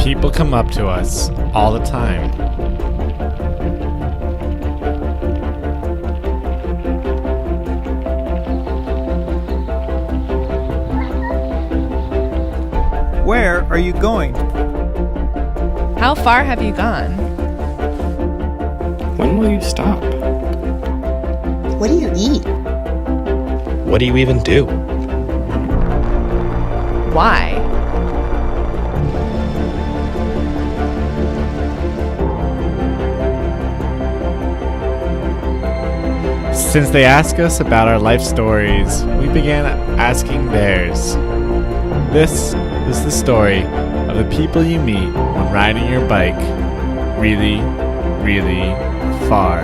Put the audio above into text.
People come up to us all the time. Where are you going? How far have you gone? When will you stop? What do you eat? What do you even do? Why? Since they ask us about our life stories, we began asking theirs. This is the story of the people you meet when riding your bike really, really far.